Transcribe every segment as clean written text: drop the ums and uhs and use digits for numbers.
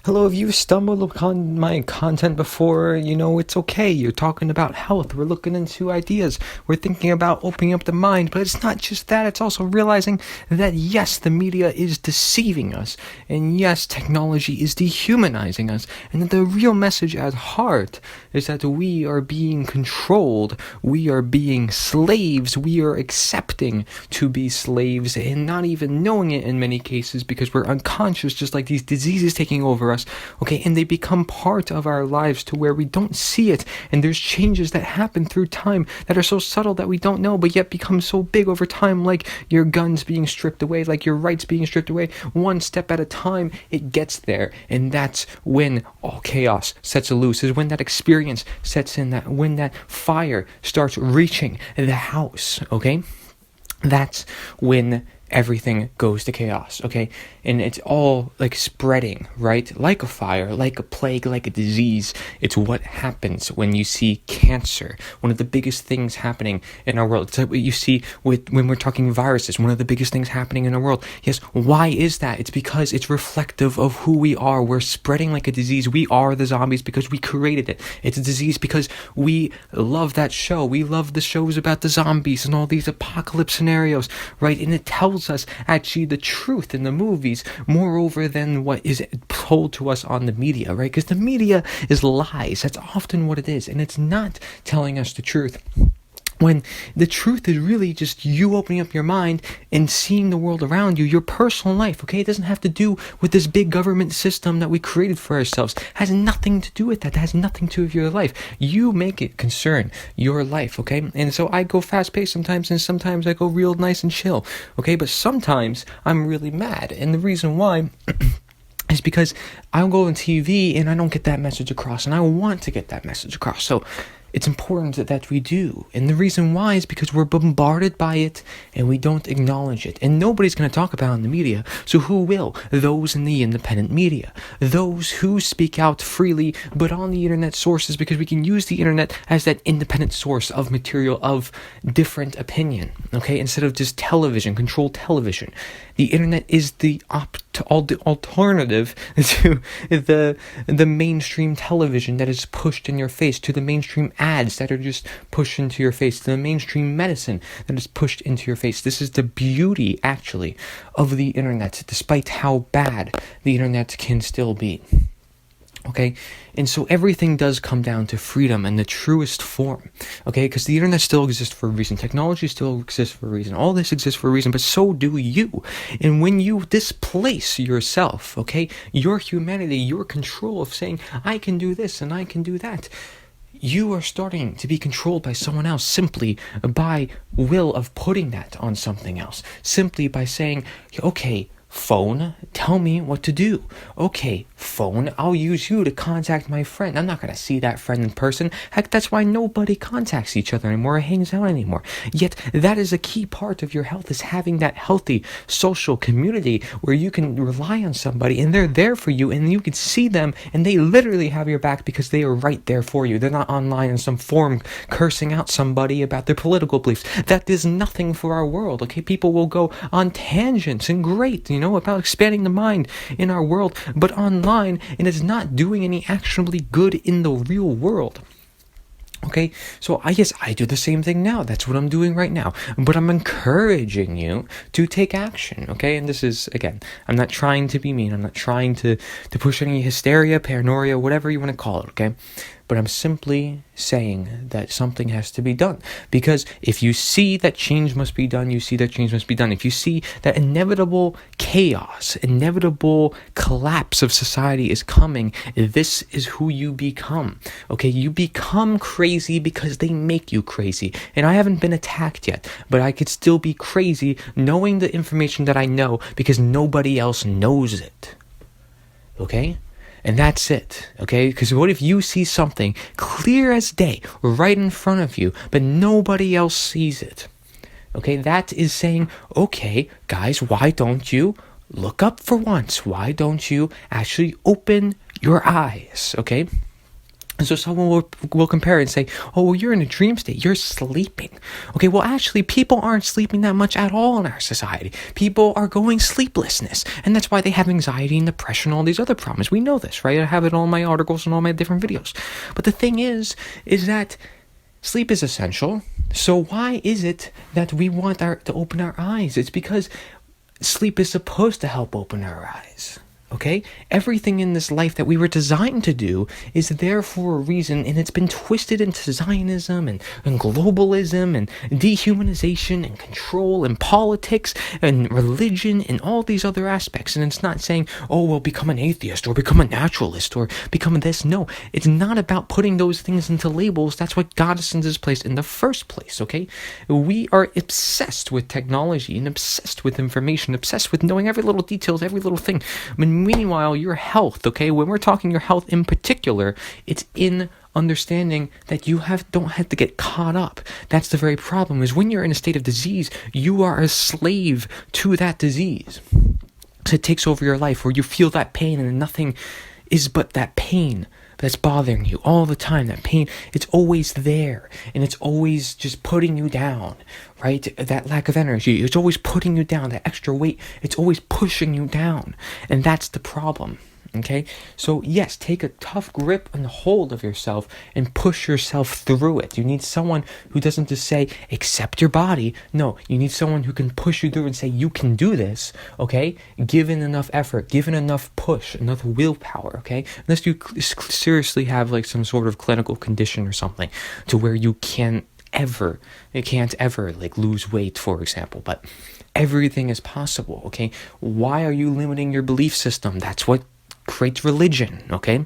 Hello, if you've stumbled upon my content before, it's okay. You're talking about health. We're looking into ideas. We're thinking about opening up the mind. But it's not just that. It's also realizing that, yes, the media is deceiving us. And yes, technology is dehumanizing us. And that the real message at heart is that we are being controlled. We are being slaves. We are accepting to be slaves and not even knowing it in many cases because we're unconscious, just like these diseases taking over us. Okay, and they become part of our lives to where we don't see it, and there's changes that happen through time that are so subtle that we don't know, but yet become so big over time, like your guns being stripped away, like your rights being stripped away. One step at a time, it gets there, and that's when all chaos sets loose, is when that experience sets in, that when that fire starts reaching the house, okay? That's when everything goes to chaos, okay? And it's all like spreading, right? Like a fire, like a plague, like a disease. It's what happens when you see cancer. One of the biggest things happening in our world. It's like what you see when we're talking viruses. One of the biggest things happening in our world. Yes, why is that? It's because it's reflective of who we are. We're spreading like a disease. We are the zombies because we created it. It's a disease because we love that show. We love the shows about the zombies and all these apocalypse scenarios, right? And it tells us actually the truth in the movies moreover than what is told to us on the media, right? Because the media is lies. That's often what it is, and it's not telling us the truth. When the truth is really just you opening up your mind and seeing the world around you, your personal life, okay? It doesn't have to do with this big government system that we created for ourselves. It has nothing to do with that. It has nothing to do with your life. You make it concern your life, okay? And so I go fast-paced sometimes, and sometimes I go real nice and chill, okay? But sometimes I'm really mad, and the reason why is because I'll go on TV and I don't get that message across, and I want to get that message across. So it's important that we do. And the reason why is because we're bombarded by it and we don't acknowledge it. And nobody's going to talk about it in the media. So who will? Those in the independent media. Those who speak out freely, but on the internet sources, because we can use the internet as that independent source of material of different opinion. Okay? Instead of just television, controlled television. The internet is the alternative to the mainstream television that is pushed in your face, to the mainstream ads that are just pushed into your face, to the mainstream medicine that is pushed into your face. This is the beauty, actually, of the internet, despite how bad the internet can still be. Okay, and so everything does come down to freedom in the truest form, okay, because the internet still exists for a reason, technology still exists for a reason, all this exists for a reason, but so do you. And when you displace yourself, okay, your humanity, your control of saying, I can do this and I can do that, you are starting to be controlled by someone else simply by will of putting that on something else, simply by saying, okay, phone, tell me what to do. Okay, phone, I'll use you to contact my friend. I'm not going to see that friend in person. Heck, that's why nobody contacts each other anymore or hangs out anymore. Yet, that is a key part of your health, is having that healthy social community where you can rely on somebody and they're there for you and you can see them and they literally have your back because they are right there for you. They're not online in some forum cursing out somebody about their political beliefs. That is nothing for our world, okay? People will go on tangents and great, about expanding the mind in our world, but online, and it's not doing any actionably good in the real world. Okay, so I do the same thing now. That's what I'm doing right now. But I'm encouraging you to take action, okay? And this is, again, I'm not trying to be mean. I'm not trying to push any hysteria, paranoia, whatever you want to call it, okay? But I'm simply saying that something has to be done. Because if you see that change must be done, you see that change must be done. If you see that inevitable chaos, inevitable collapse of society is coming, this is who you become. Okay, you become crazy because they make you crazy. And I haven't been attacked yet, but I could still be crazy knowing the information that I know because nobody else knows it. Okay? And that's it, okay? Because what if you see something clear as day right in front of you, but nobody else sees it? Okay, that is saying, okay, guys, why don't you look up for once? Why don't you actually open your eyes, okay? And so someone will compare and say, oh, well, you're in a dream state. You're sleeping. Okay, well, actually, people aren't sleeping that much at all in our society. People are going sleeplessness. And that's why they have anxiety and depression and all these other problems. We know this, right? I have it in all my articles and all my different videos. But the thing is that sleep is essential. So why is it that we want to open our eyes? It's because sleep is supposed to help open our eyes. Okay? Everything in this life that we were designed to do is there for a reason, and it's been twisted into Zionism and globalism and dehumanization and control and politics and religion and all these other aspects. And it's not saying, oh, well, become an atheist or become a naturalist or become this. No, it's not about putting those things into labels. That's what God sends His place in the first place, okay? We are obsessed with technology and obsessed with information, obsessed with knowing every little detail, every little thing. Meanwhile, your health, okay, when we're talking your health in particular, it's in understanding that you don't have to get caught up. That's the very problem, is when you're in a state of disease, you are a slave to that disease. So it takes over your life, where you feel that pain and nothing is but that pain that's bothering you all the time. That pain, it's always there, and it's always just putting you down, right? That lack of energy, it's always putting you down. That extra weight, it's always pushing you down, and that's the problem. Okay, so yes, take a tough grip and hold of yourself and push yourself through it. You need someone who doesn't just say, accept your body. No, you need someone who can push you through and say, you can do this, okay? Given enough effort, given enough push, enough willpower, okay? Unless you seriously have like some sort of clinical condition or something to where you can't ever like lose weight, for example, but everything is possible, okay? Why are you limiting your belief system? That's what creates religion, okay?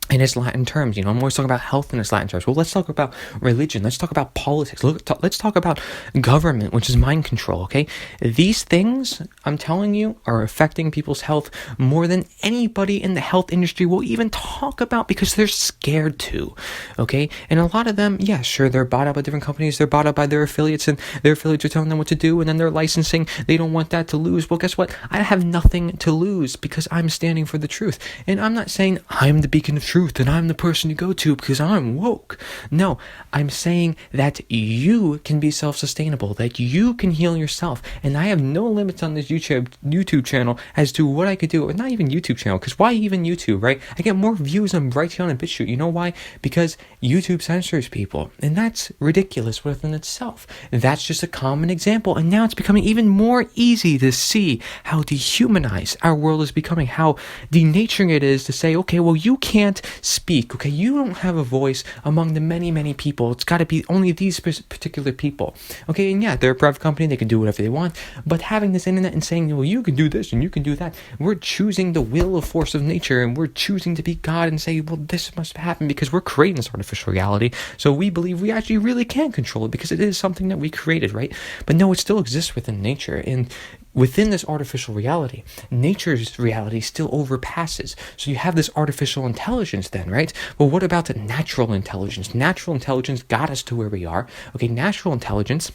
In its Latin terms, I'm always talking about health in its Latin terms. Well, let's talk about religion. Let's talk about politics. Let's talk about government, which is mind control, okay? These things, I'm telling you, are affecting people's health more than anybody in the health industry will even talk about, because they're scared to, okay? And a lot of them, yeah, sure, they're bought out by different companies. They're bought out by their affiliates, and their affiliates are telling them what to do, and then their licensing, they don't want that to lose. Well, guess what? I have nothing to lose because I'm standing for the truth. And I'm not saying I'm the beacon of truth and I'm the person to go to because I'm woke. No, I'm saying that you can be self-sustainable, that you can heal yourself. And I have no limits on this YouTube channel as to what I could do. Or not even YouTube channel, because why even YouTube, right? I get more views on Brighteon and BitChute. You know why? Because YouTube censors people. And that's ridiculous within itself. That's just a common example. And now it's becoming even more easy to see how dehumanized our world is becoming, how denaturing it is to say, okay, well, you can't speak, okay? You don't have a voice among the many, many people. It's got to be only these particular people, okay? And yeah, they're a private company. They can do whatever they want. But having this internet and saying, well, you can do this and you can do that, we're choosing the will of force of nature, and we're choosing to be God and say, well, this must happen because we're creating this artificial reality. So we believe we actually really can control it because it is something that we created, right? But no, it still exists within nature. And within this artificial reality, nature's reality still overpasses. So you have this artificial intelligence then, right? Well, what about the natural intelligence? Natural intelligence got us to where we are. Okay, natural intelligence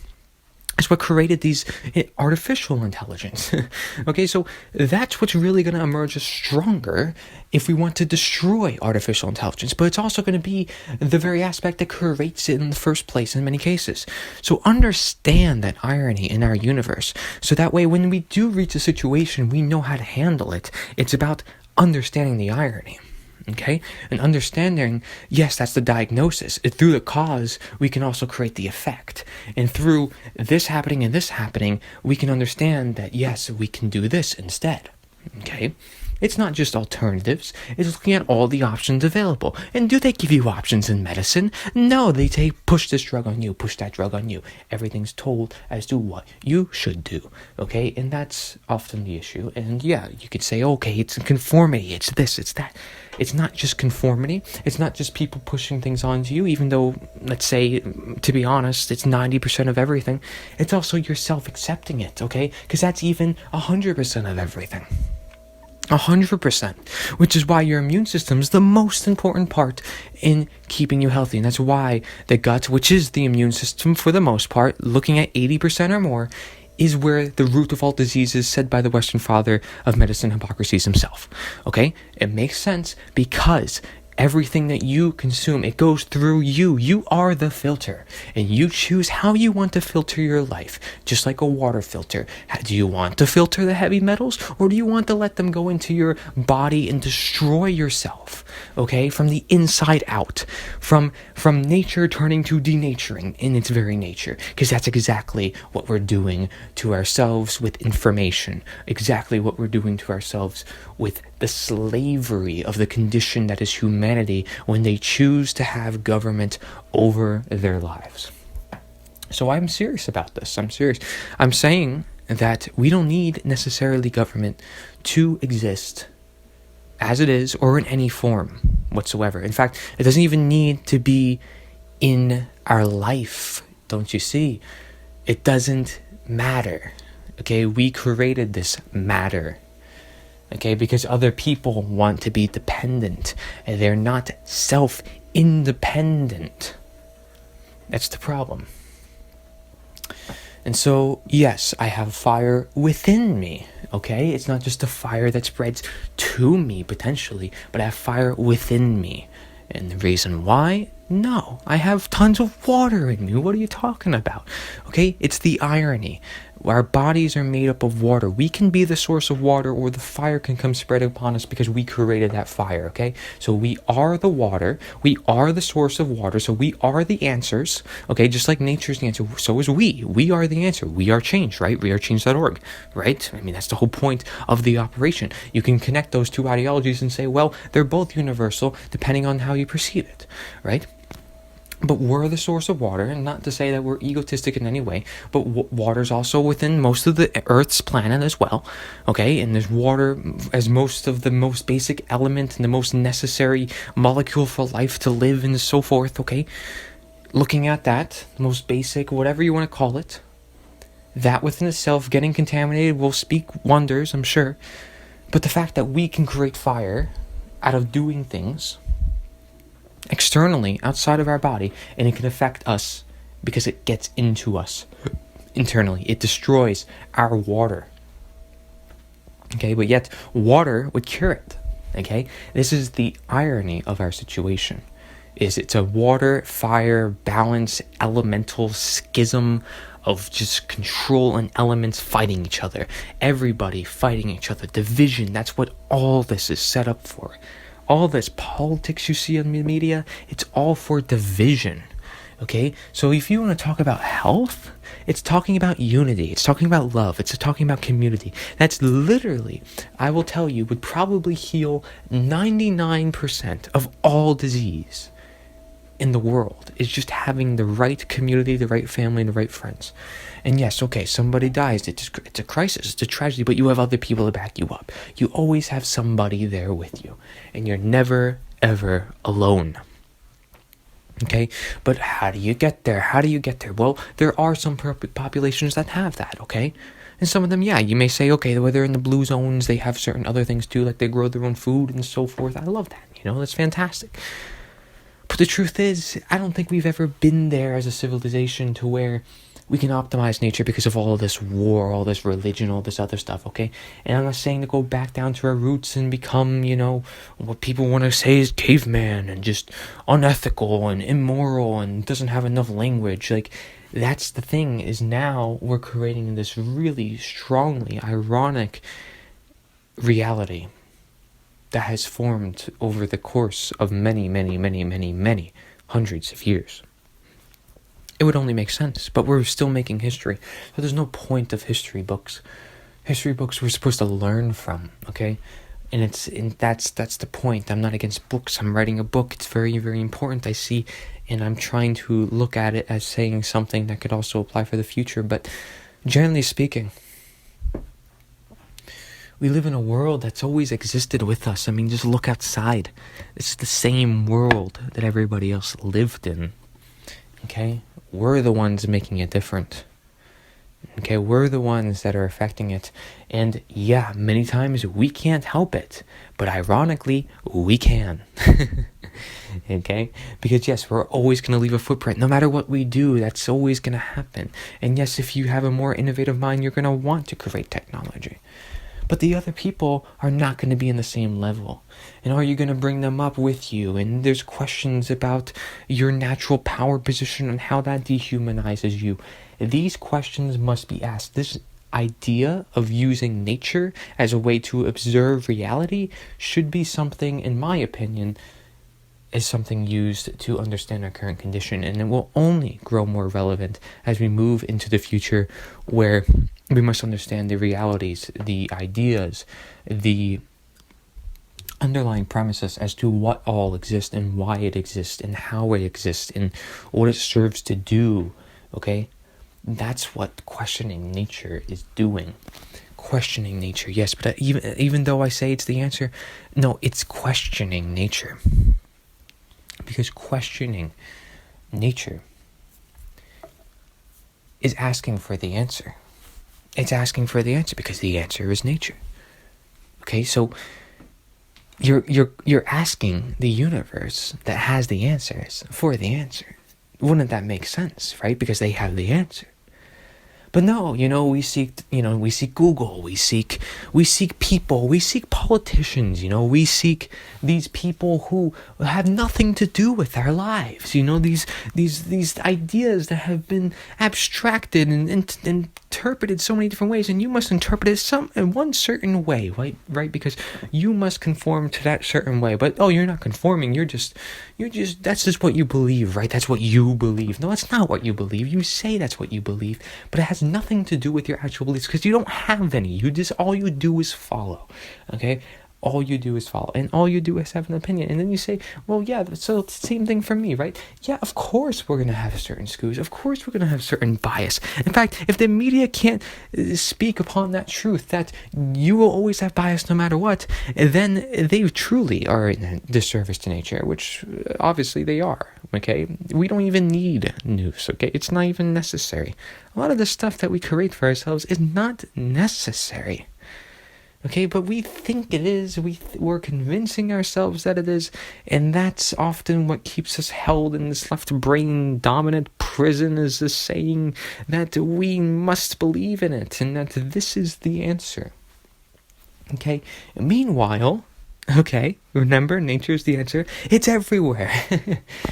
is what created these artificial intelligence. Okay, so that's what's really going to emerge as stronger if we want to destroy artificial intelligence. But it's also going to be the very aspect that creates it in the first place in many cases. So understand that irony in our universe. So that way, when we do reach a situation, we know how to handle it. It's about understanding the irony. Okay, and understanding, yes, that's the diagnosis. Through the cause, we can also create the effect. And through this happening and this happening, we can understand that, yes, we can do this instead. Okay, it's not just alternatives. It's looking at all the options available. And do they give you options in medicine? No, they say, push this drug on you, push that drug on you. Everything's told as to what you should do. Okay, and that's often the issue. And yeah, you could say, okay, it's conformity, it's this, it's that. It's not just conformity. It's not just people pushing things onto you, even though, let's say, to be honest, it's 90% of everything. It's also yourself accepting it, okay? Because that's even 100% of everything. 100%, which is why your immune system is the most important part in keeping you healthy. And that's why the gut, which is the immune system for the most part, looking at 80% or more, is where the root of all diseases, said by the Western father of medicine, Hippocrates himself. Okay? It makes sense because Everything that you consume, it goes through you. You are the filter, and you choose how you want to filter your life, just like a water filter. Do you want to filter the heavy metals, or do you want to let them go into your body and destroy yourself, okay, from the inside out, from nature turning to denaturing in its very nature? Because that's exactly what we're doing to ourselves with information, exactly what we're doing to ourselves with the slavery of the condition that is humanity when they choose to have government over their lives. So I'm serious about this. I'm serious. I'm saying that we don't need necessarily government to exist as it is or in any form whatsoever. In fact, it doesn't even need to be in our life. Don't you see? It doesn't matter. Okay, we created this matter. Okay, because other people want to be dependent and they're not self-independent. That's the problem. And so, yes, I have fire within me. Okay, it's not just a fire that spreads to me potentially, but I have fire within me. And the reason why? No, I have tons of water in me. What are you talking about? Okay, it's the irony. Our bodies are made up of water. We can be the source of water, or the fire can come spread upon us because we created that fire, okay? So we are the water. We are the source of water. So we are the answers, okay? Just like nature's the answer, so is we. We are the answer. We are change, right? We are change.org, right? I mean, that's the whole point of the operation. You can connect those two ideologies and say, well, they're both universal depending on how you perceive it, right? But we're the source of water, and not to say that we're egotistic in any way, but water's also within most of the Earth's planet as well, okay? And there's water as most of the most basic element and the most necessary molecule for life to live and so forth, okay? Looking at that, the most basic, whatever you want to call it, that within itself getting contaminated will speak wonders, I'm sure. But the fact that we can create fire out of doing things externally, outside of our body, and it can affect us because it gets into us internally. It destroys our water. Okay, but yet water would cure it. Okay, this is the irony of our situation. It's a water, fire, balance, elemental schism of just control and elements fighting each other. Everybody fighting each other. Division, that's what all this is set up for. All this politics you see on the media, it's all for division, okay? So if you want to talk about health, it's talking about unity. It's talking about love. It's talking about community. That's literally, I will tell you, would probably heal 99% of all disease in the world. Is just having the right community, the right family, and the right friends. And yes, okay, somebody dies. It's a crisis. It's a tragedy, but you have other people to back you up. You always have somebody there with you. And you're never, ever alone. Okay? But how do you get there? How do you get there? Well, there are some populations that have that, okay? And some of them, yeah, you may say, okay, whether they're in the blue zones, they have certain other things too, like they grow their own food and so forth. I love that, that's fantastic. But the truth is, I don't think we've ever been there as a civilization to where we can optimize nature because of all of this war, all this religion, all this other stuff, okay? And I'm not saying to go back down to our roots and become, what people want to say is caveman and just unethical and immoral and doesn't have enough language. Like, that's the thing, is now we're creating this really strongly ironic reality that has formed over the course of many, many, many, many, many hundreds of years. It would only make sense, but we're still making history. So there's no point of history books. History books we're supposed to learn from, okay? And that's the point. I'm not against books. I'm writing a book. It's very, very important, I see, and I'm trying to look at it as saying something that could also apply for the future. But generally speaking, we live in a world that's always existed with us. I mean, just look outside. It's the same world that everybody else lived in. Okay? We're the ones making it different. Okay? We're the ones that are affecting it. And yeah, many times we can't help it. But ironically, we can. Okay? Because yes, we're always going to leave a footprint. No matter what we do, that's always going to happen. And yes, if you have a more innovative mind, you're going to want to create technology. but the other people are not going to be in the same level. And are you going to bring them up with you? And there's questions about your natural power position and how that dehumanizes you. These questions must be asked. This idea of using nature as a way to observe reality should be something, in my opinion, is something used to understand our current condition, and it will only grow more relevant as we move into the future, where we must understand the realities, the ideas, the underlying premises as to what all exists and why it exists and how it exists and what it serves to do. Okay, that's what questioning nature is doing. Questioning nature, yes, but even though I say it's the answer, no, it's questioning nature. Because questioning nature is asking for the answer. It's asking for the answer because the answer is nature. Okay, so you're asking the universe that has the answers for the answer. Wouldn't that make sense, right? Because they have the answer. But no, we seek Google, we seek people, we seek politicians, we seek these people who have nothing to do with our lives, these ideas that have been abstracted and interpreted so many different ways, and you must interpret it in one certain way, right? Because you must conform to that certain way. But you're not conforming, you're just that's just what you believe, right? That's what you believe. No, that's not what you believe. You say that's what you believe, but it has nothing to do with your actual beliefs because you don't have any. All you do is follow. Okay? All you do is follow, and all you do is have an opinion. And then you say, well, yeah, so it's the same thing for me, right? Yeah, of course we're going to have certain screws. Of course we're going to have certain bias. In fact, if the media can't speak upon that truth, that you will always have bias no matter what, then they truly are in a disservice to nature, which obviously they are, okay? We don't even need news, okay? It's not even necessary. A lot of the stuff that we create for ourselves is not necessary. Okay, but we think it is. We're convincing ourselves that it is, and that's often what keeps us held in this left-brain dominant prison, is the saying that we must believe in it, and that this is the answer. Okay, meanwhile, remember, nature is the answer. It's everywhere.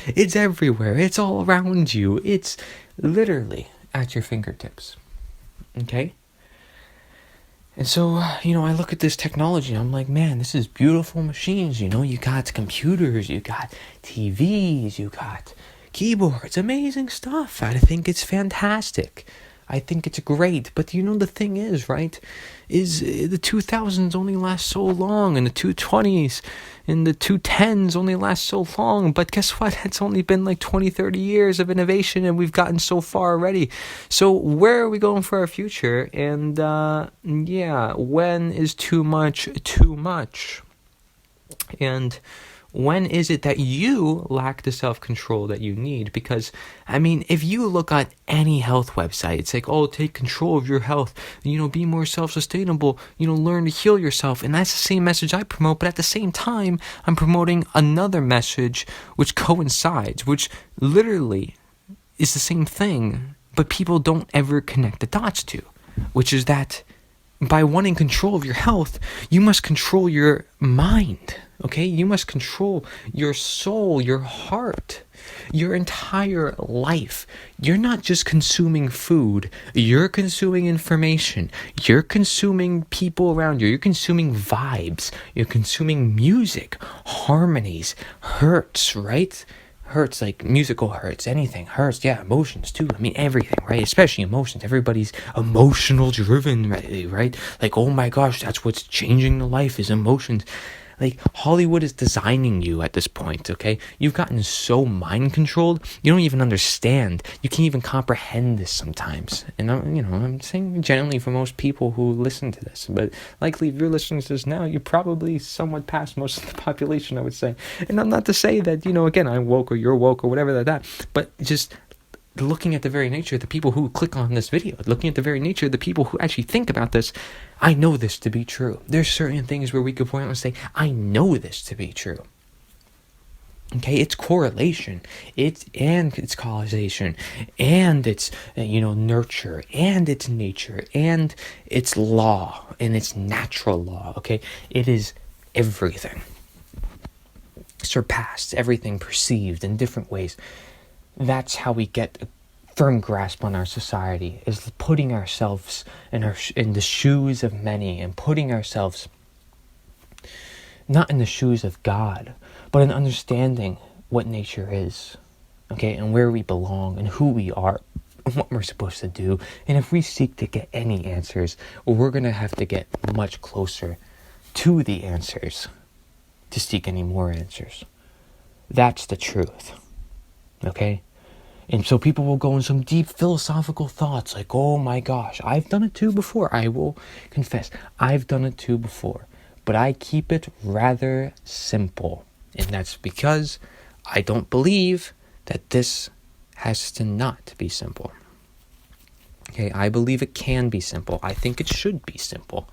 It's everywhere. It's all around you. It's literally at your fingertips. Okay? And so, I look at this technology and I'm like, man, this is beautiful machines. You got computers, you got TVs, you got keyboards, amazing stuff. I think it's fantastic. I think it's great. But the thing is, right, is the 2000s only last so long, and the 220s and the 210s only last so long. But guess what? It's only been like 20, 30 years of innovation, and we've gotten so far already. So where are we going for our future? And when is too much too much? And when is it that you lack the self-control that you need? Because, if you look at any health website, it's like, take control of your health, be more self-sustainable, learn to heal yourself. And that's the same message I promote, but at the same time, I'm promoting another message which coincides, which literally is the same thing, but people don't ever connect the dots to, which is that by wanting control of your health, you must control your mind. Okay, you must control your soul, your heart, your entire life. You're not just consuming food, you're consuming information, you're consuming people around you, you're consuming vibes, you're consuming music, harmonies, hertz, right? Hurts, like musical hurts, anything hurts, emotions too. Everything, right? Especially emotions. Everybody's emotional driven, right? Like, oh my gosh, that's what's changing the life is emotions. Like, Hollywood is designing you at this point, okay? You've gotten so mind-controlled, you don't even understand. You can't even comprehend this sometimes. And, I'm saying generally for most people who listen to this. But likely, if you're listening to this now, you're probably somewhat past most of the population, I would say. And I'm not to say that, again, I'm woke or you're woke or whatever that. But just looking at the very nature of the people who click on this video, looking at the very nature of the people who actually think about this, I know this to be true. There's certain things where we could point out and say, I know this to be true. Okay, it's correlation, it's causation, and it's nurture, and it's nature, and it's law, and it's natural law. Okay, it is everything surpassed, everything perceived in different ways. That's how we get a firm grasp on our society, is putting ourselves in the shoes of many, and putting ourselves not in the shoes of God, but in understanding what nature is, okay, and where we belong, and who we are, and what we're supposed to do. And if we seek to get any answers, we're going to have to get much closer to the answers to seek any more answers. That's the truth, okay? And so people will go in some deep philosophical thoughts like, oh my gosh, I've done it too before. I will confess, I've done it too before. But I keep it rather simple. And that's because I don't believe that this has to not be simple. Okay, I believe it can be simple. I think it should be simple.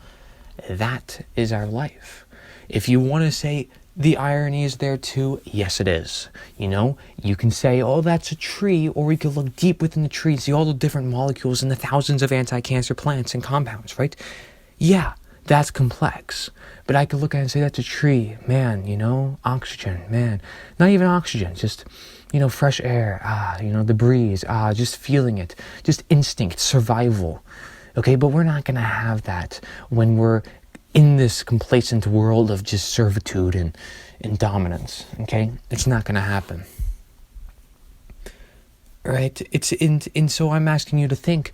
That is our life. If you want to say the irony is there too, yes it is. You can say, oh, that's a tree, or we could look deep within the tree and see all the different molecules and the thousands of anti-cancer plants and compounds, right? Yeah, that's complex. But I could look at it and say, that's a tree, man, oxygen, man. Not even oxygen, just, fresh air, the breeze, just feeling it, just instinct, survival. Okay, but we're not going to have that when we're in this complacent world of just servitude and dominance, okay? It's not going to happen. Right? And so I'm asking you to think,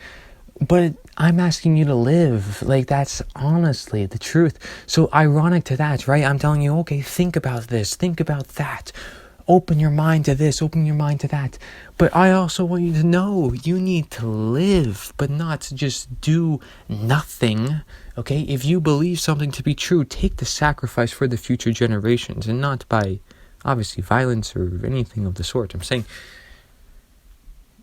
but I'm asking you to live. Like, that's honestly the truth. So ironic to that, right? I'm telling you, okay, think about this, think about that. Open your mind to this, open your mind to that. But I also want you to know you need to live, but not to just do nothing. Okay? If you believe something to be true, take the sacrifice for the future generations, and not by, obviously, violence or anything of the sort. I'm saying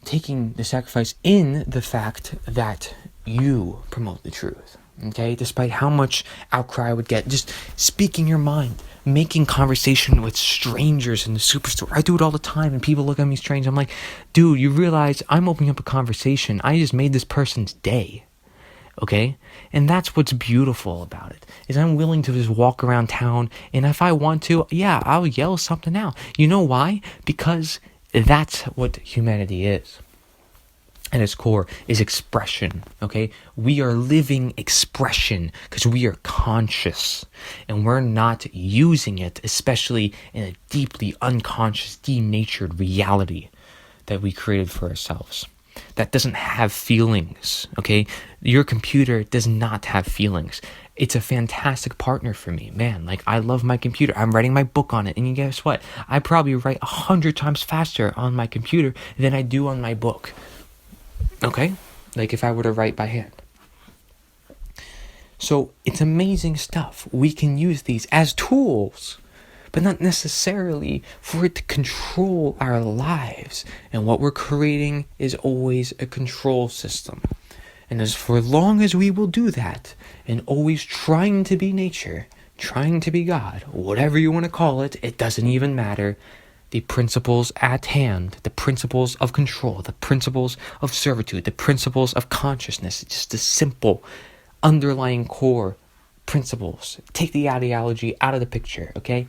taking the sacrifice in the fact that you promote the truth. Okay? Despite how much outcry I would get, just speaking your mind, making conversation with strangers in the superstore. I do it all the time, and people look at me strange. I'm like, dude, you realize I'm opening up a conversation. I just made this person's day. Okay? And that's what's beautiful about it, is I'm willing to just walk around town, and if I want to, yeah, I'll yell something out. You know why? Because that's what humanity is. At its core is expression, okay? We are living expression because we are conscious, and we're not using it, especially in a deeply unconscious, denatured reality that we created for ourselves. That doesn't have feelings, okay? Your computer does not have feelings. It's a fantastic partner for me, man. Like, I love my computer. I'm writing my book on it, and guess what? I probably write 100 times faster on my computer than I do on my book. Okay? Like if I were to write by hand. So it's amazing stuff. We can use these as tools, but not necessarily for it to control our lives. And what we're creating is always a control system. And as for long as we will do that, and always trying to be nature, trying to be God, whatever you want to call it, it doesn't even matter. The principles at hand, the principles of control, the principles of servitude, the principles of consciousness, just the simple underlying core principles. Take the ideology out of the picture, okay?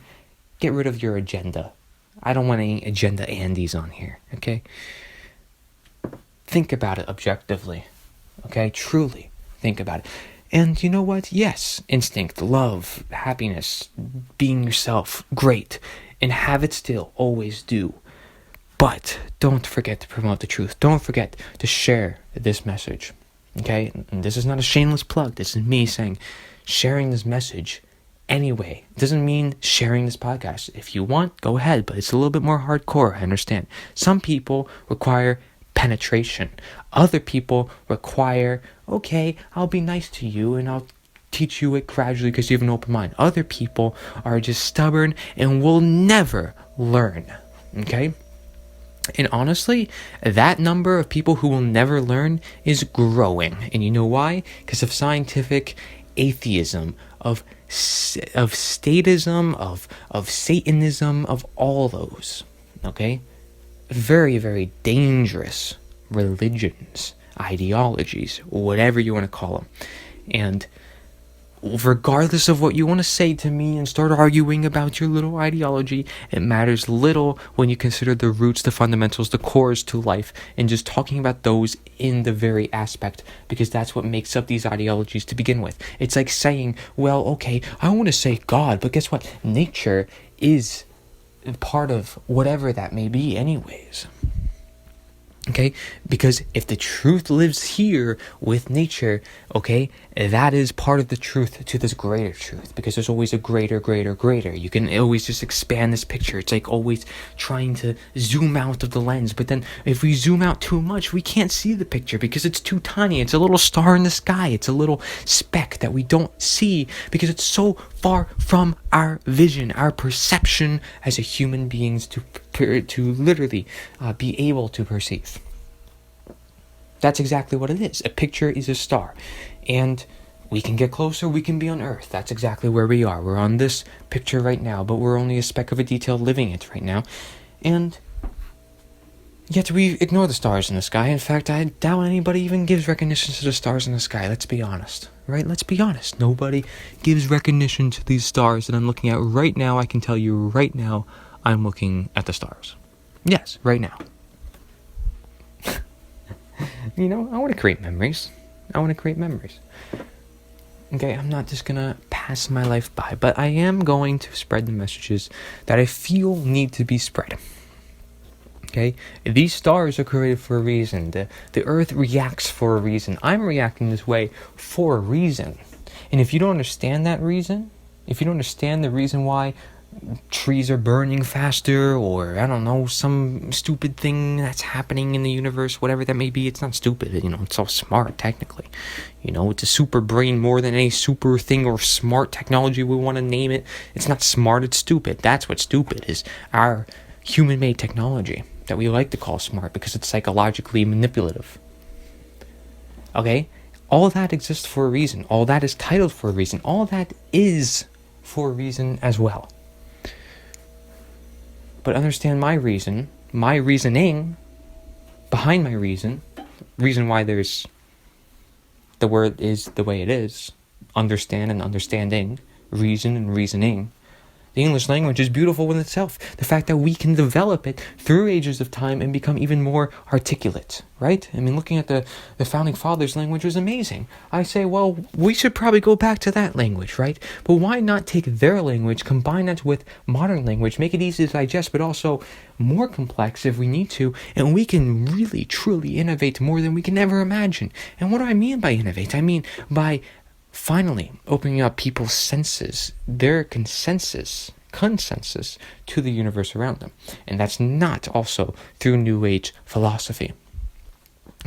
Get rid of your agenda. I don't want any agenda Andes on here, okay? Think about it objectively, okay? Truly think about it. And you know what? Yes, instinct, love, happiness, being yourself, great. And have it still, always do. But don't forget to promote the truth. Don't forget to share this message. Okay? And this is not a shameless plug. This is me saying, sharing this message anyway. It doesn't mean sharing this podcast. If you want, go ahead. But it's a little bit more hardcore, I understand. Some people require penetration. Other people require, okay, I'll be nice to you and I'll teach you it gradually because you have an open mind. Other people are just stubborn and will never learn, okay? And honestly, that number of people who will never learn is growing. And you know why? Because of scientific atheism of statism, of Satanism, of all those. Okay? Very, very dangerous religions, ideologies, whatever you want to call them. And regardless of what you want to say to me and start arguing about your little ideology, it matters little when you consider the roots, the fundamentals, the cores to life, and just talking about those in the very aspect, because that's what makes up these ideologies to begin with. It's like saying, well, okay, I want to say God, but guess what? Nature is part of whatever that may be anyways. Okay, because if the truth lives here with nature, okay, that is part of the truth to this greater truth, because there's always a greater. You can always just expand this picture. It's like always trying to zoom out of the lens, but then if we zoom out too much, we can't see the picture because it's too tiny. It's a little star in the sky. It's a little speck that we don't see because it's so far from our vision, our perception as a human beings to literally be able to perceive. That's exactly what it is. A picture is a star. And we can get closer, we can be on Earth. That's exactly where we are. We're on this picture right now, but we're only a speck of a detail living it right now. And yet we ignore the stars in the sky. In fact, I doubt anybody even gives recognition to the stars in the sky. Let's be honest. Right? Let's be honest. Nobody gives recognition to these stars that I'm looking at right now. I can tell you right now, I'm looking at the stars. Yes, right now. You know, I want to create memories. Okay, I'm not just going to pass my life by, but I am going to spread the messages that I feel need to be spread. Okay, these stars are created for a reason. The Earth reacts for a reason. I'm reacting this way for a reason. And if you don't understand that reason, if you don't understand the reason why trees are burning faster, or I don't know, some stupid thing that's happening in the universe, whatever that may be, it's not stupid, it's all smart technically. It's a super brain more than any super thing or smart technology we want to name it. It's not smart, it's stupid. That's what's stupid, is our human-made technology that we like to call smart because it's psychologically manipulative. Okay? All that exists for a reason. All that is titled for a reason. All that is for a reason as well. But understand my reason, my reasoning behind my reason why there's the word is the way it is, understand and understanding, reason and reasoning. The English language is beautiful in itself. The fact that we can develop it through ages of time and become even more articulate, right? I mean, looking at the Founding Fathers' language was amazing. I say, well, we should probably go back to that language, right? But why not take their language, combine that with modern language, make it easy to digest, but also more complex if we need to, and we can really, truly innovate more than we can ever imagine. And what do I mean by innovate? I mean by finally opening up people's senses, their consensus to the universe around them. And that's not also through New Age philosophy.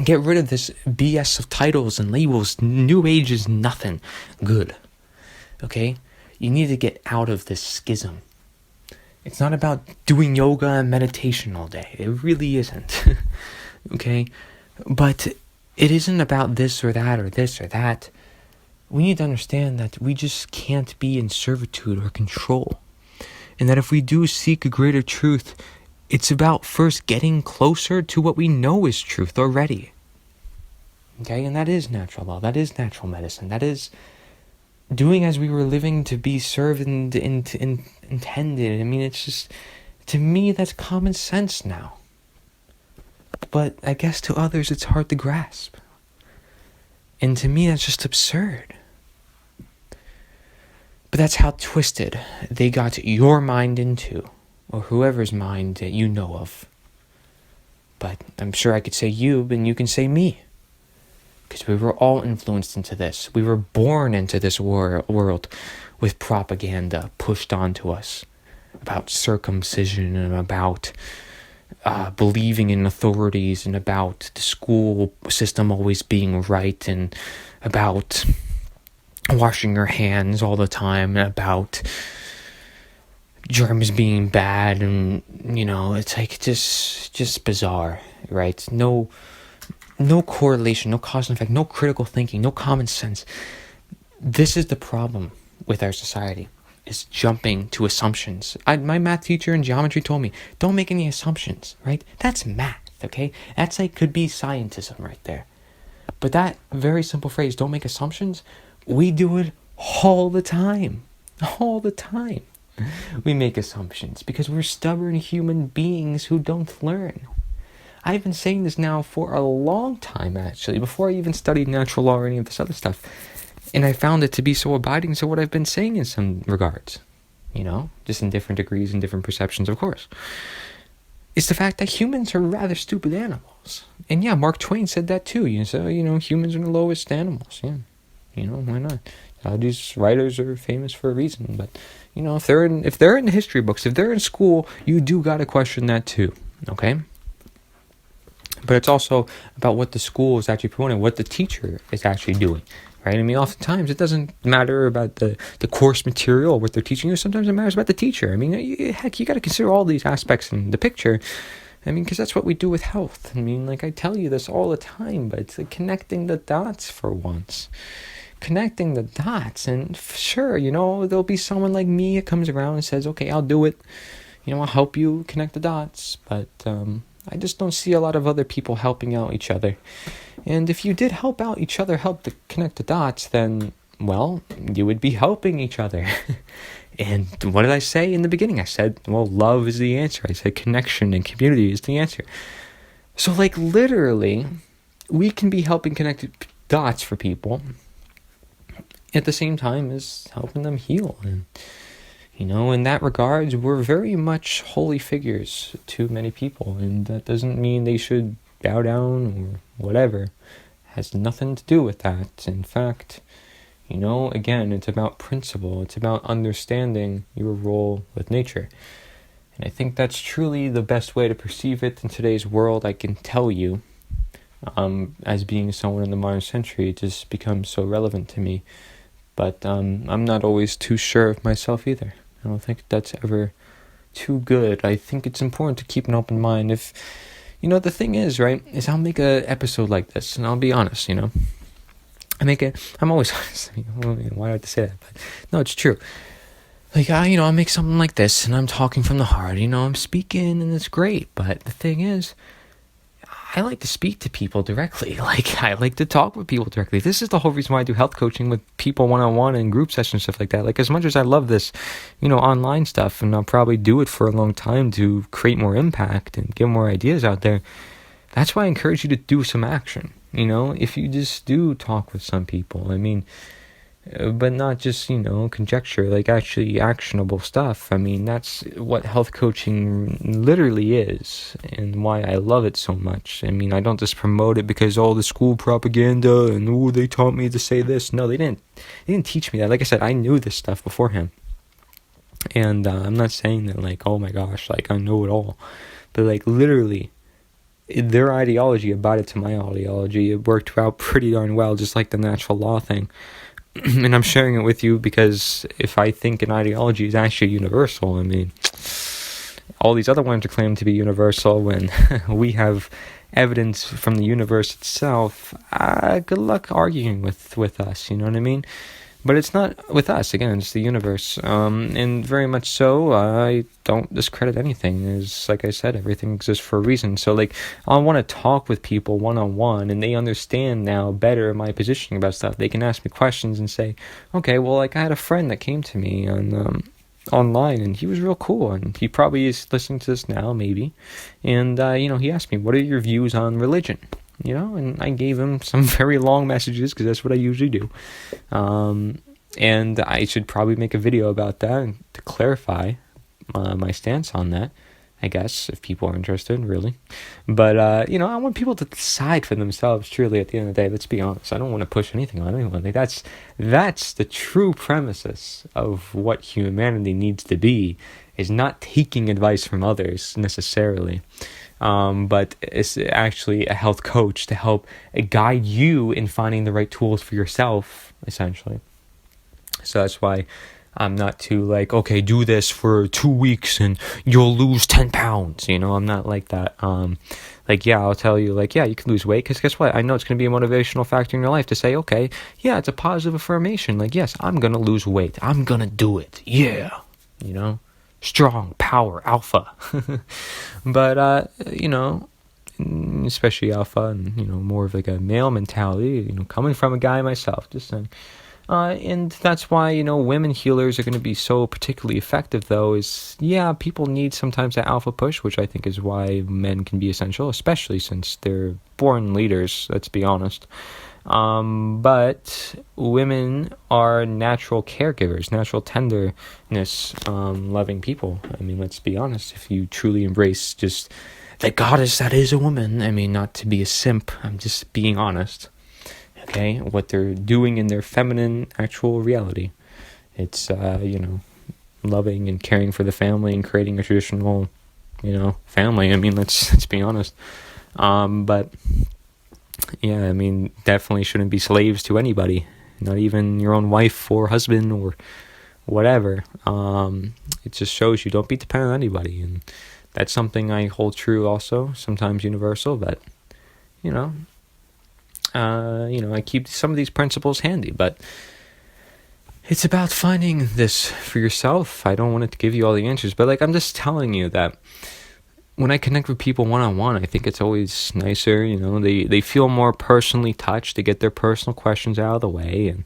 Get rid of this BS of titles and labels. New Age is nothing good. Okay? You need to get out of this schism. It's not about doing yoga and meditation all day. It really isn't. Okay? But it isn't about this or that or this or that. We need to understand that we just can't be in servitude or control. And that if we do seek a greater truth, it's about first getting closer to what we know is truth already. Okay, and that is natural law. That is natural medicine. That is doing as we were living to be served and intended. I mean, it's just, to me, that's common sense now. But I guess to others, it's hard to grasp. And to me, that's just absurd. But that's how twisted they got your mind into, or whoever's mind that you know of. But I'm sure I could say you, and you can say me. Because we were all influenced into this. We were born into this world with propaganda pushed onto us about circumcision and about believing in authorities and about the school system always being right and about washing your hands all the time and about germs being bad, and it's like just bizarre, right? No correlation, no cause and effect, no critical thinking, no common sense. This is the problem with our society is jumping to assumptions. My math teacher in geometry told me, don't make any assumptions, right? That's math, okay? That's like, could be scientism right there. But that very simple phrase, don't make assumptions, we do it all the time. All the time. We make assumptions because we're stubborn human beings who don't learn. I've been saying this now for a long time, actually, before I even studied natural law or any of this other stuff. And I found it to be so abiding to what I've been saying in some regards. Just in different degrees and different perceptions, of course. It's the fact that humans are rather stupid animals. And yeah, Mark Twain said that too. Humans are the lowest animals. Yeah. Why not? These writers are famous for a reason. But, if they're in the history books, if they're in school, you do got to question that too. Okay? But it's also about what the school is actually promoting, what the teacher is actually doing, right? I mean, oftentimes it doesn't matter about the course material or what they're teaching you. Sometimes it matters about the teacher. I mean, you got to consider all these aspects in the picture. I mean, because that's what we do with health. I mean, like I tell you this all the time, but it's like connecting the dots for once. Connecting the dots. And sure, there'll be someone like me that comes around and says, okay, I'll do it. I'll help you connect the dots. But, I just don't see a lot of other people helping out each other. And if you did help out each other, help to connect the dots, then, well, you would be helping each other. And what did I say in the beginning? I said, well, love is the answer. I said connection and community is the answer. So, like, literally, we can be helping connect dots for people at the same time as helping them heal. And in that regards, we're very much holy figures to many people, and that doesn't mean they should bow down or whatever. It has nothing to do with that. In fact, again, it's about principle. It's about understanding your role with nature. And I think that's truly the best way to perceive it in today's world. I can tell you, as being someone in the modern century, it just becomes so relevant to me. But I'm not always too sure of myself either. I don't think that's ever too good. I think it's important to keep an open mind. If, the thing is, right, is I'll make an episode like this, and I'll be honest, I'm always honest. Why do I have to say that? But no, it's true. Like, I make something like this, and I'm talking from the heart, I'm speaking, and it's great. But the thing is, I like to speak to people directly. Like, I like to talk with people directly. This is the whole reason why I do health coaching with people one-on-one and group sessions, stuff like that. Like, as much as I love this, online stuff, and I'll probably do it for a long time to create more impact and get more ideas out there, that's why I encourage you to do some action. If you just do talk with some people, I mean, but not just, conjecture, like actually actionable stuff. I mean, that's what health coaching literally is and why I love it so much. I mean, I don't just promote it because all the school propaganda and, they taught me to say this. No, they didn't teach me that. Like I said, I knew this stuff beforehand. And I'm not saying that like, oh my gosh, like I know it all. But like literally, their ideology about it to my ideology, it worked out pretty darn well, just like the natural law thing. And I'm sharing it with you because if I think an ideology is actually universal, I mean, all these other ones are claimed to be universal when we have evidence from the universe itself. Good luck arguing with us, you know what I mean? But it's not with us, again, it's the universe. And very much so, I don't discredit anything. As like I said, everything exists for a reason. So like, I want to talk with people one-on-one, and they understand now better my positioning about stuff. They can ask me questions and say, okay, well, like I had a friend that came to me on online, and he was real cool, and he probably is listening to this now, maybe. And, he asked me, what are your views on religion? And I gave him some very long messages because that's what I usually do. And I should probably make a video about that to clarify my stance on that, I guess, if people are interested, really. But, I want people to decide for themselves, truly, at the end of the day. Let's be honest. I don't want to push anything on anyone. Like, that's the true premises of what humanity needs to be, is not taking advice from others, necessarily. But it's actually a health coach to help guide you in finding the right tools for yourself, essentially. So that's why I'm not too like, okay, do this for 2 weeks and you'll lose 10 pounds. I'm not like that. Like, yeah, I'll tell you, like, yeah, you can lose weight, because guess what? I know it's going to be a motivational factor in your life to say, okay, yeah, it's a positive affirmation. Like, yes, I'm going to lose weight. I'm going to do it. Yeah. Strong, power, alpha. But, especially alpha and, more of like a male mentality, coming from a guy myself, just saying. And that's why, women healers are going to be so particularly effective, though, is, yeah, people need sometimes that alpha push, which I think is why men can be essential, especially since they're born leaders, let's be honest. But women are natural caregivers, natural tenderness, loving people. I mean, let's be honest, if you truly embrace just the goddess that is a woman, I mean, not to be a simp, I'm just being honest. Okay, what they're doing in their feminine actual reality. It's, loving and caring for the family and creating a traditional, family. I mean, let's be honest. But, yeah, I mean, definitely shouldn't be slaves to anybody. Not even your own wife or husband or whatever. It just shows you don't be dependent on anybody. And that's something I hold true also, sometimes universal, but, I keep some of these principles handy, but it's about finding this for yourself. I don't want it to give you all the answers, but I'm just telling you that when I connect with people one-on-one, I think it's always nicer, they feel more personally touched, they get their personal questions out of the way, and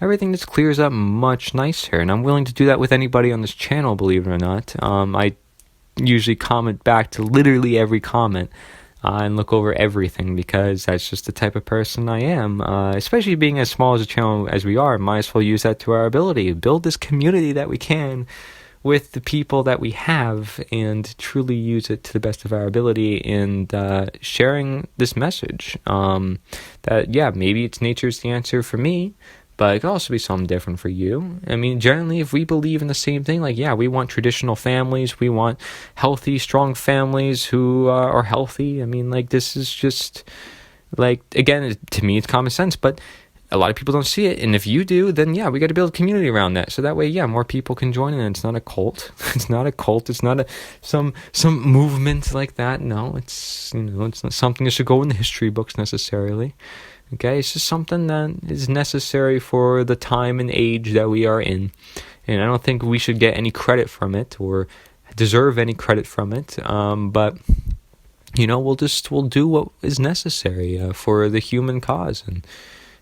everything just clears up much nicer, and I'm willing to do that with anybody on this channel, believe it or not. I usually comment back to literally every comment, and look over everything, because that's just the type of person I am. Especially being as small as a channel as we are, might as well use that to our ability. Build this community that we can with the people that we have, and truly use it to the best of our ability, and sharing this message. That, yeah, maybe it's nature's the answer for me, but it could also be something different for you. I mean, generally, if we believe in the same thing, we want traditional families, we want healthy, strong families who are healthy. I mean, this is just, again, to me, it's common sense, but a lot of people don't see it. And if you do, then, yeah, we got to build a community around that. So that way, yeah, more people can join in. It's not a cult. It's not a cult. It's not some movement like that. No, it's, it's not something that should go in the history books necessarily. Okay, it's just something that is necessary for the time and age that we are in. And I don't think we should get any credit from it or deserve any credit from it. But, we'll do what is necessary for the human cause. And,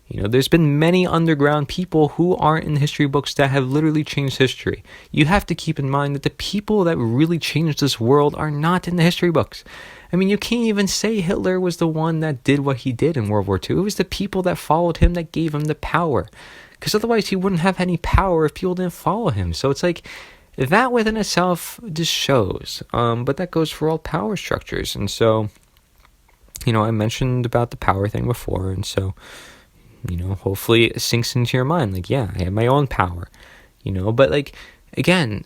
there's been many underground people who aren't in the history books that have literally changed history. You have to keep in mind that the people that really changed this world are not in the history books. I mean, you can't even say Hitler was the one that did what he did in World War II. It was the people that followed him that gave him the power. Because otherwise he wouldn't have any power if people didn't follow him. So it's that within itself just shows. But that goes for all power structures. And so, I mentioned about the power thing before. And so, hopefully it sinks into your mind. Yeah, I have my own power. But again,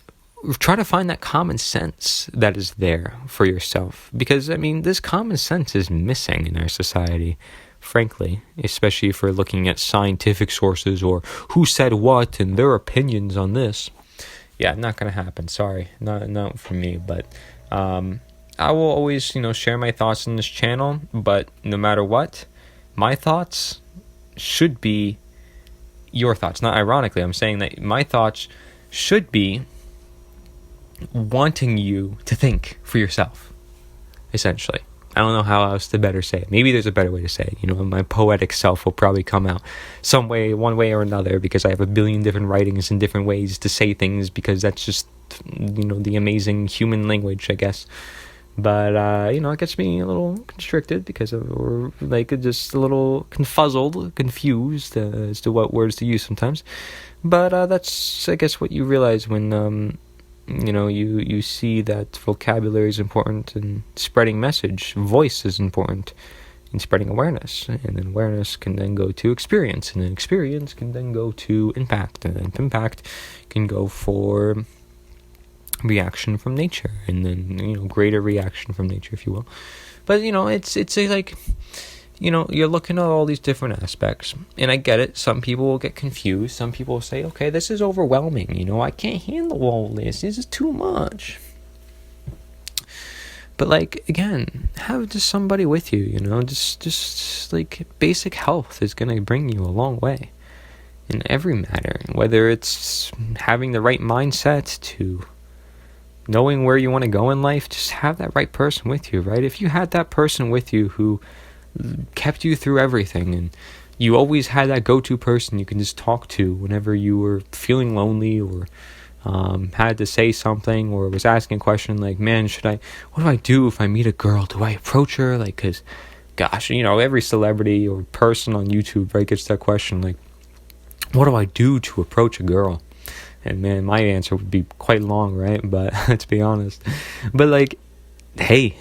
try to find that common sense that is there for yourself, because this common sense is missing in our society, frankly, especially if we're looking at scientific sources or who said what and their opinions on this. Yeah, not gonna happen. Sorry, not for me. But I will always share my thoughts on this channel, but no matter what, my thoughts should be your thoughts. Not ironically, I'm saying that my thoughts should be wanting you to think for yourself, essentially. I don't know how else to better say it. Maybe there's a better way to say it. My poetic self will probably come out some way, one way or another, because I have a billion different writings and different ways to say things, because that's just, the amazing human language, I guess. But, it gets me a little constricted because or just a little confused as to what words to use sometimes. But that's, I guess, what you realize when, you see that vocabulary is important in spreading message. Voice is important in spreading awareness. And then awareness can then go to experience. And then experience can then go to impact. And then impact can go for reaction from nature, and then greater reaction from nature, if you will. But it's you're looking at all these different aspects, and I get it. Some people will get confused. Some people will say, okay, this is overwhelming. I can't handle all this. This is too much. But again, have just somebody with you, just basic health is going to bring you a long way in every matter, whether it's having the right mindset to knowing where you want to go in life. Just have that right person with you, right? If you had that person with you who kept you through everything, and you always had that go-to person you can just talk to whenever you were feeling lonely, or had to say something, or was asking a question man, what do I do if I meet a girl? Do I approach her? Because gosh, every celebrity or person on YouTube, right, gets that question, what do I do to approach a girl? And man, my answer would be quite long, right? But let's be honest. But hey,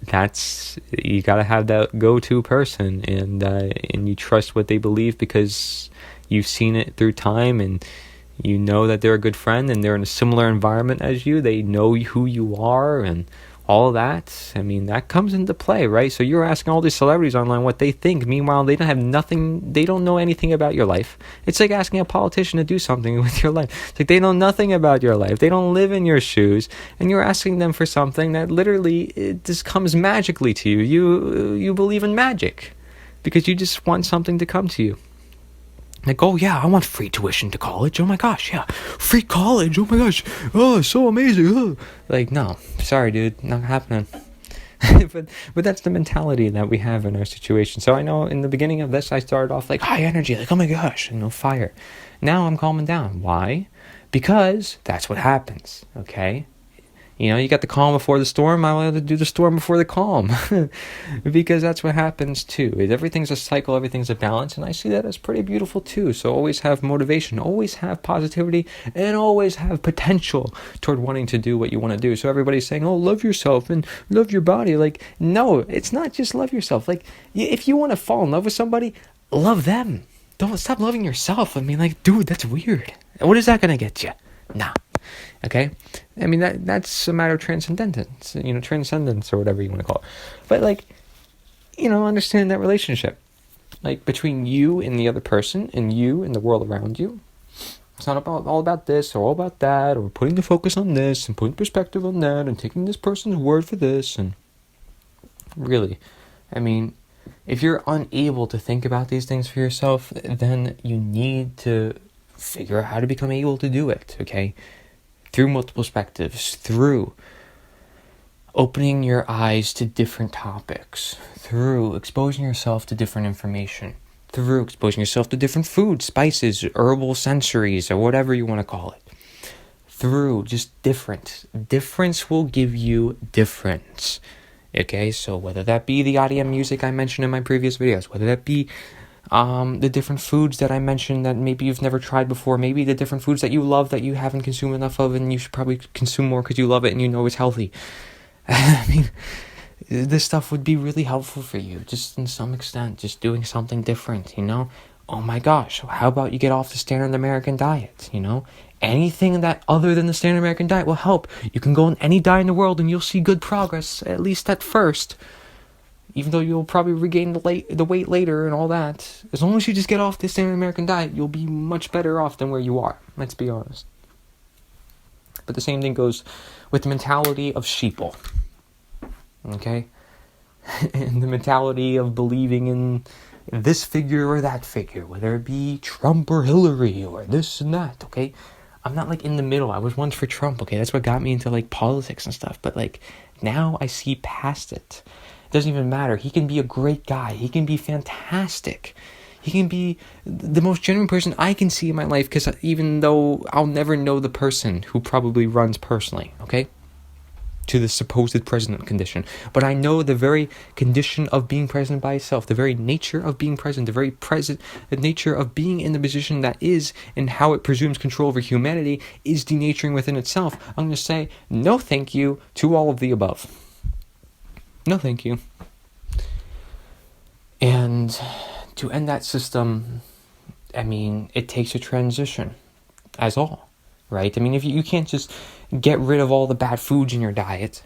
that's, you gotta have that go-to person, and you trust what they believe because you've seen it through time, and you know that they're a good friend, and they're in a similar environment as you. They know who you are, and all that. I mean, that comes into play, right? So you're asking all these celebrities online what they think. Meanwhile, they don't have nothing. They don't know anything about your life. It's like asking a politician to do something with your life. It's they know nothing about your life. They don't live in your shoes, and you're asking them for something that literally it just comes magically to you. You believe in magic because you just want something to come to you. Oh yeah, I want free tuition to college. Oh my gosh, yeah, free college. Oh my gosh, oh, so amazing. No, sorry, dude, not happening. but that's the mentality that we have in our situation. So I know in the beginning of this, I started off high energy, oh my gosh, fire. Now I'm calming down. Why? Because that's what happens. Okay. You got the calm before the storm. I wanted to do the storm before the calm. Because that's what happens too. Everything's a cycle, everything's a balance, and I see that as pretty beautiful too. So always have motivation, always have positivity, and always have potential toward wanting to do what you want to do. So everybody's saying, oh, love yourself and love your body. No, it's not just love yourself. If you want to fall in love with somebody, love them. Don't stop loving yourself. Dude, that's weird. What is that going to get you? Nah. Okay? I mean, that's a matter of transcendence, transcendence or whatever you want to call it. But, understand that relationship. Between you and the other person, and you and the world around you. It's not all about this or all about that, or putting the focus on this and putting perspective on that and taking this person's word for this. And really, I mean, if you're unable to think about these things for yourself, then you need to figure out how to become able to do it, okay? Through multiple perspectives, through opening your eyes to different topics, through exposing yourself to different information, through exposing yourself to different foods, spices, herbal sensories, or whatever you want to call it. Through just different. Difference will give you difference. Okay, so whether that be the audio music I mentioned in my previous videos, whether that be the different foods that I mentioned that maybe you've never tried before, maybe the different foods that you love that you haven't consumed enough of and you should probably consume more because you love it and you know it's healthy. I mean, this stuff would be really helpful for you, just in some extent, just doing something different, Oh my gosh, how about you get off the standard American diet, Anything that other than the standard American diet will help. You can go on any diet in the world and you'll see good progress, at least at first. Even though you'll probably regain the weight later and all that. As long as you just get off the standard American diet, you'll be much better off than where you are. Let's be honest. But the same thing goes with the mentality of sheeple. Okay? And the mentality of believing in this figure or that figure. Whether it be Trump or Hillary or this and that. Okay? I'm not in the middle. I was once for Trump. Okay? That's what got me into politics and stuff. But now I see past it. Doesn't even matter. He can be a great guy. He can be fantastic. He can be the most genuine person I can see in my life, because even though I'll never know the person who probably runs personally, okay, to the supposed president condition, but I know the very condition of being president by itself, the very nature of being president, the nature of being in the position that is, and how it presumes control over humanity is denaturing within itself. I'm going to say no thank you to all of the above. No, thank you. And to end that system, I mean, it takes a transition, as all, right? I mean, if you can't just get rid of all the bad foods in your diet,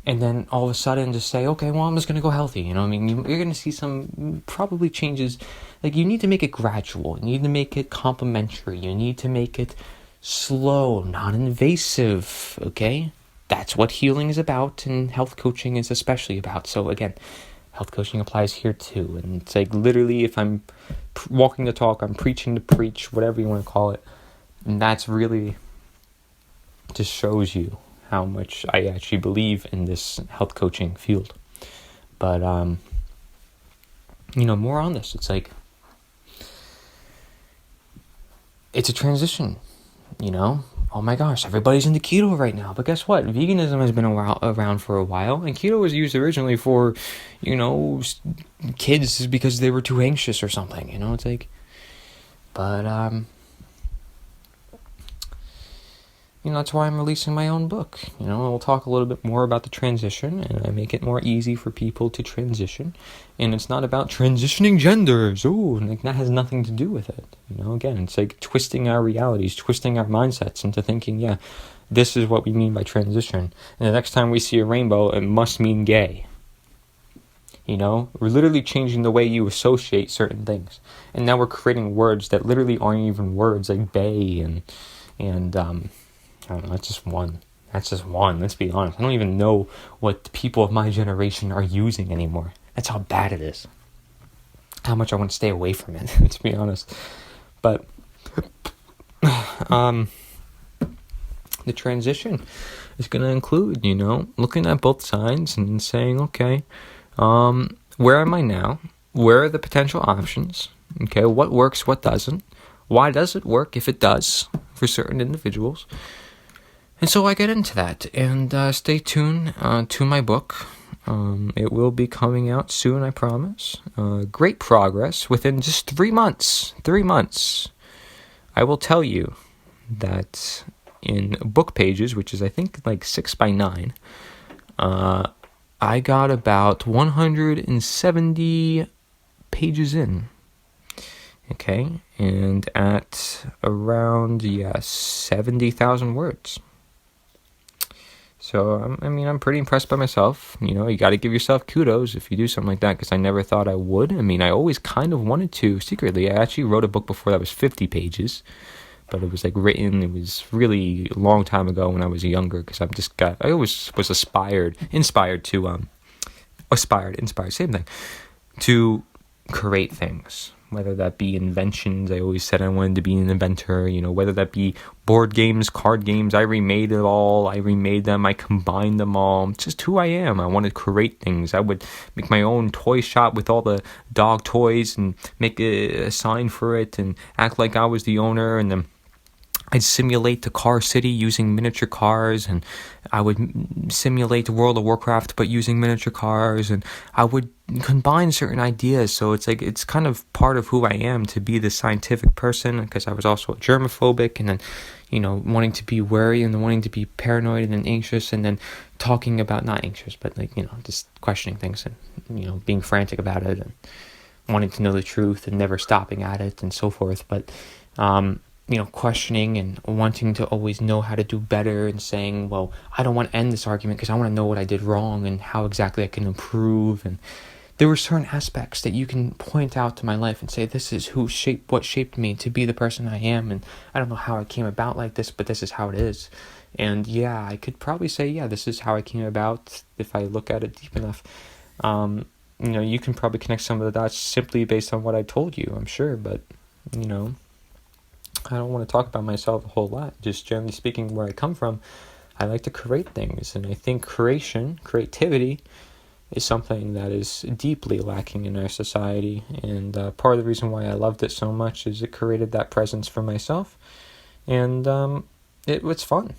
and then all of a sudden just say, okay, well, I'm just going to go healthy. You know what I mean? You're going to see some probably changes. Like, you need to make it gradual. You need to make it complementary. You need to make it slow, non-invasive, okay? That's what healing is about, and health coaching is especially about. So again, health coaching applies here too. And it's like, literally, if I'm walking the talk, I'm preaching to preach, whatever you want to call it. And that's really just shows you how much I actually believe in this health coaching field. But, more on this. It's like, it's a transition, Oh my gosh, everybody's into keto right now. But guess what? Veganism has been around for a while. And keto was used originally for, kids because they were too anxious or something. It's like, but, that's why I'm releasing my own book. We'll talk a little bit more about the transition, and I make it more easy for people to transition. And it's not about transitioning genders. Ooh, that has nothing to do with it. Again, it's like twisting our realities, twisting our mindsets into thinking, yeah, this is what we mean by transition. And the next time we see a rainbow, it must mean gay. We're literally changing the way you associate certain things. And now we're creating words that literally aren't even words, like bae and I don't know, that's just one. Let's be honest. I don't even know what the people of my generation are using anymore. That's how bad it is. How much I want to stay away from it, to be honest. But, the transition is going to include, looking at both sides and saying, okay, where am I now? Where are the potential options? Okay, what works, what doesn't? Why does it work if it does for certain individuals? And so I get into that, and stay tuned to my book. It will be coming out soon, I promise. Great progress within just 3 months. 3 months. I will tell you that in book pages, which is I think like 6 by 9, I got about 170 pages in. Okay, and at around 70,000 words. So, I'm pretty impressed by myself. You got to give yourself kudos if you do something like that, because I never thought I would. I always kind of wanted to secretly. I actually wrote a book before that was 50 pages, but it was written, it was really a long time ago when I was younger, because I always was inspired, same thing, to create things. Whether that be inventions, I always said I wanted to be an inventor, whether that be board games, card games, I remade it all, I remade them, I combined them all, it's just who I am. I want to create things. I would make my own toy shop with all the dog toys and make a sign for it and act like I was the owner, and then I'd simulate the car city using miniature cars, and I would simulate World of Warcraft but using miniature cars, and I would combine certain ideas. So it's kind of part of who I am, to be the scientific person, because I was also germophobic, and then wanting to be worried and then wanting to be paranoid and then anxious, and then talking about, not anxious, but just questioning things and being frantic about it and wanting to know the truth and never stopping at it and so forth. But questioning and wanting to always know how to do better, and saying, well, I don't want to end this argument because I want to know what I did wrong and how exactly I can improve. And there were certain aspects that you can point out to my life and say, this is what shaped me to be the person I am. And I don't know how I came about like this, but this is how it is. And yeah, I could probably say, this is how I came about if I look at it deep enough. You can probably connect some of the dots simply based on what I told you, I'm sure. But, I don't want to talk about myself a whole lot. Just generally speaking, where I come from, I like to create things. And I think creativity, is something that is deeply lacking in our society. And part of the reason why I loved it so much is it created that presence for myself. And it's fun.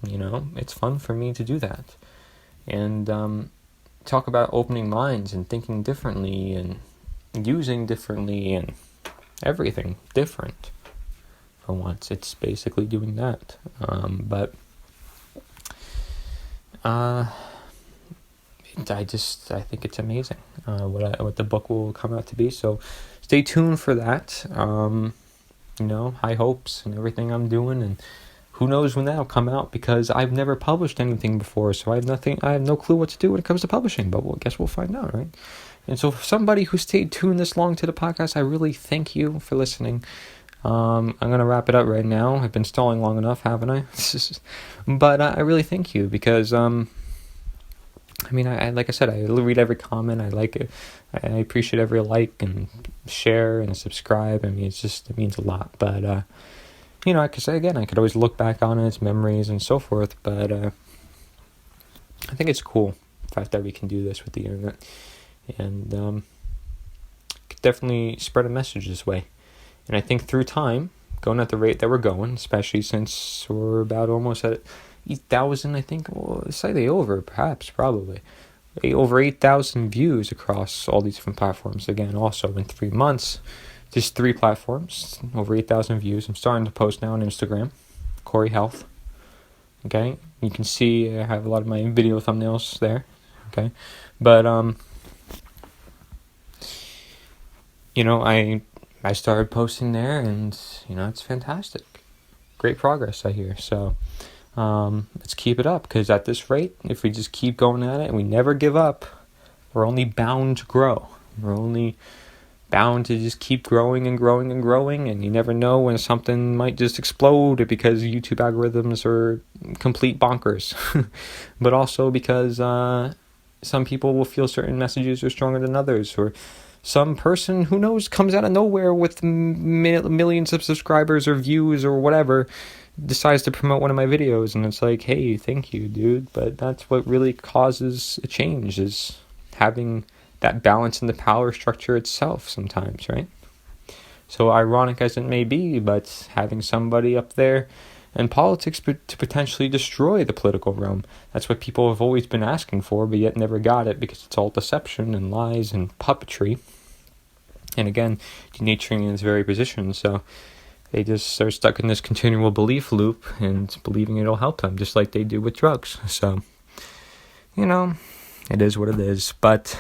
It's fun for me to do that. And talk about opening minds and thinking differently and using differently and everything different. For once, it's basically doing that. I think it's amazing what the book will come out to be. So stay tuned for that. High hopes and everything I'm doing, and who knows when that'll come out, because I've never published anything before, so I have no clue what to do when it comes to publishing, but I guess we'll find out, right? And so for somebody who stayed tuned this long to the podcast, I really thank you for listening. I'm going to wrap it up right now. I've been stalling long enough, haven't I? But I really thank you, because, I like I said, I read every comment. I like it. I appreciate every like and share and subscribe. it means a lot. But, I could say again, I could always look back on its memories and so forth. But I think it's cool, the fact that we can do this with the internet. And could definitely spread a message this way. And I think through time, going at the rate that we're going, especially since we're about almost at 8,000, I think, slightly over, probably. Over 8,000 views across all these different platforms. Again, also in 3 months, just 3 platforms, over 8,000 views. I'm starting to post now on Instagram, Cory Health. Okay, you can see I have a lot of my video thumbnails there. Okay, but I started posting there, and it's fantastic. Great progress, I hear. So let's keep it up, because at this rate, if we just keep going at it and we never give up, we're only bound to grow. We're only bound to just keep growing and growing and growing, and you never know when something might just explode, because YouTube algorithms are complete bonkers. But also because some people will feel certain messages are stronger than others, or some person, who knows, comes out of nowhere with millions of subscribers or views or whatever, decides to promote one of my videos, and it's like, hey, thank you, dude. But that's what really causes a change, is having that balance in the power structure itself sometimes, right? So ironic as it may be, but having somebody up there in politics to potentially destroy the political realm, that's what people have always been asking for, but yet never got it, because it's all deception and lies and puppetry. And again, denaturing in its very position, so they just are stuck in this continual belief loop and believing it'll help them, just like they do with drugs. So, it is what it is. But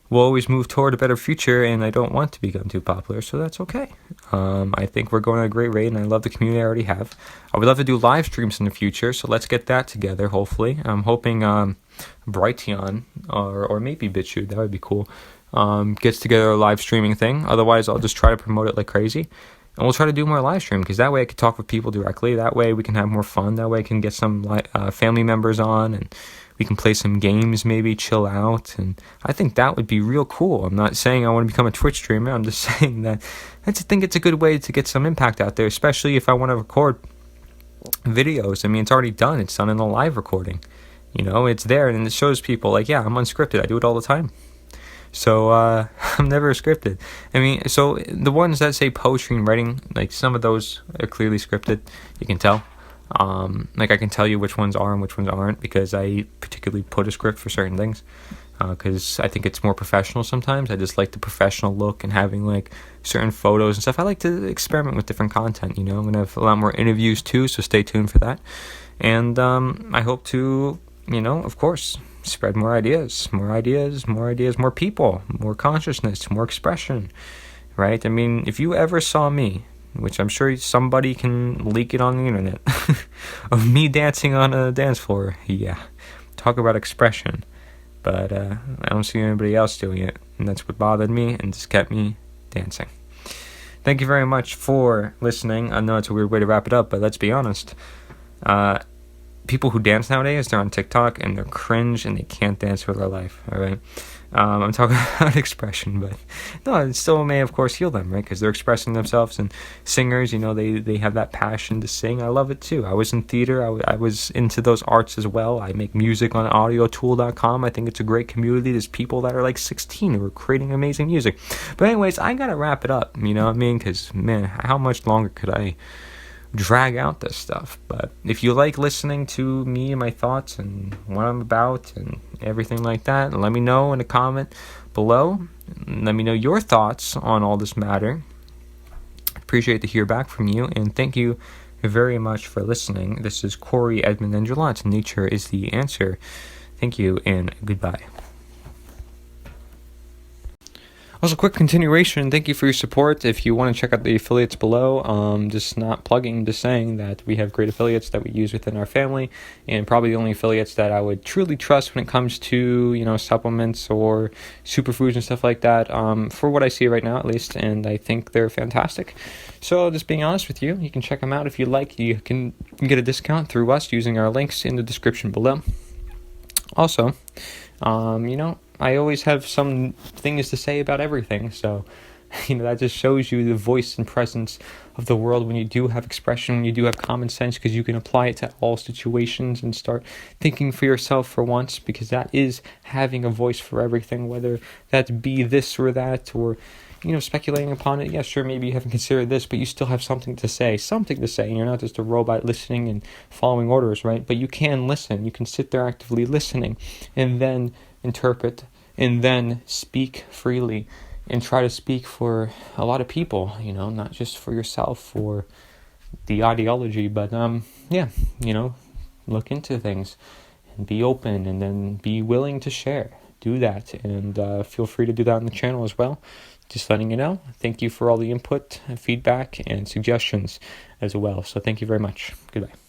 we'll always move toward a better future, and I don't want to become too popular, so that's okay. I think we're going at a great rate, and I love the community I already have. I would love to do live streams in the future, so let's get that together, hopefully. I'm hoping Brighteon or maybe BitChute, that would be cool, gets together a live streaming thing. Otherwise, I'll just try to promote it like crazy. And we'll try to do more live stream, because that way I can talk with people directly. That way we can have more fun. That way I can get some family members on, and we can play some games, maybe chill out. And I think that would be real cool. I'm not saying I want to become a Twitch streamer. I'm just saying that I just think it's a good way to get some impact out there, especially if I want to record videos. It's already done. It's done in a live recording. It's there, and it shows people, like, yeah, I'm unscripted. I do it all the time. So I'm never scripted. So the ones that say poetry and writing, like, some of those are clearly scripted. You can tell. I can tell you which ones are and which ones aren't, because I particularly put a script for certain things, because I think it's more professional sometimes. I just like the professional look and having, like, certain photos and stuff. I like to experiment with different content, I'm going to have a lot more interviews too, so stay tuned for that. And I hope to, of course, spread more ideas, more people, more consciousness, more expression, right? If you ever saw me, which I'm sure somebody can leak it on the internet, of me dancing on a dance floor, yeah, talk about expression. But I don't see anybody else doing it, and that's what bothered me and just kept me dancing. Thank you very much for listening. I know it's a weird way to wrap it up, but let's be honest. People who dance nowadays, they're on TikTok and they're cringe and they can't dance for their life, all right? I'm talking about expression, but no, it still may, of course, heal them, right? Because they're expressing themselves, and singers, they have that passion to sing. I love it too. I was in theater. I was into those arts as well. I make music on audiotool.com. I think it's a great community. There's people that are like 16 who are creating amazing music. But anyways, I got to wrap it up, Because, man, how much longer could I drag out this stuff? But if you like listening to me and my thoughts and what I'm about and everything like that, let me know in a comment below. Let me know your thoughts on all this matter. Appreciate to hear back from you, and thank you very much for listening. This is Cory, Edmund, Endrulat. Nature is the answer. Thank you, and goodbye. Also, quick continuation. Thank you for your support. If you want to check out the affiliates below, just not plugging, just saying that we have great affiliates that we use within our family, and probably the only affiliates that I would truly trust when it comes to, supplements or superfoods and stuff like that, for what I see right now at least, and I think they're fantastic. So, just being honest with you, you can check them out if you like. You can get a discount through us using our links in the description below. Also, I always have some things to say about everything, so, that just shows you the voice and presence of the world when you do have expression, when you do have common sense, because you can apply it to all situations and start thinking for yourself for once, because that is having a voice for everything, whether that be this or that, or, speculating upon it. Yeah, sure, maybe you haven't considered this, but you still have something to say, and you're not just a robot listening and following orders, right? But you can listen, you can sit there actively listening, and then interpret, and then speak freely, and try to speak for a lot of people, not just for yourself or the ideology, but, look into things, and be open, and then be willing to share. Do that, and feel free to do that on the channel as well. Just letting you know. Thank you for all the input, feedback, and suggestions as well. So thank you very much. Goodbye.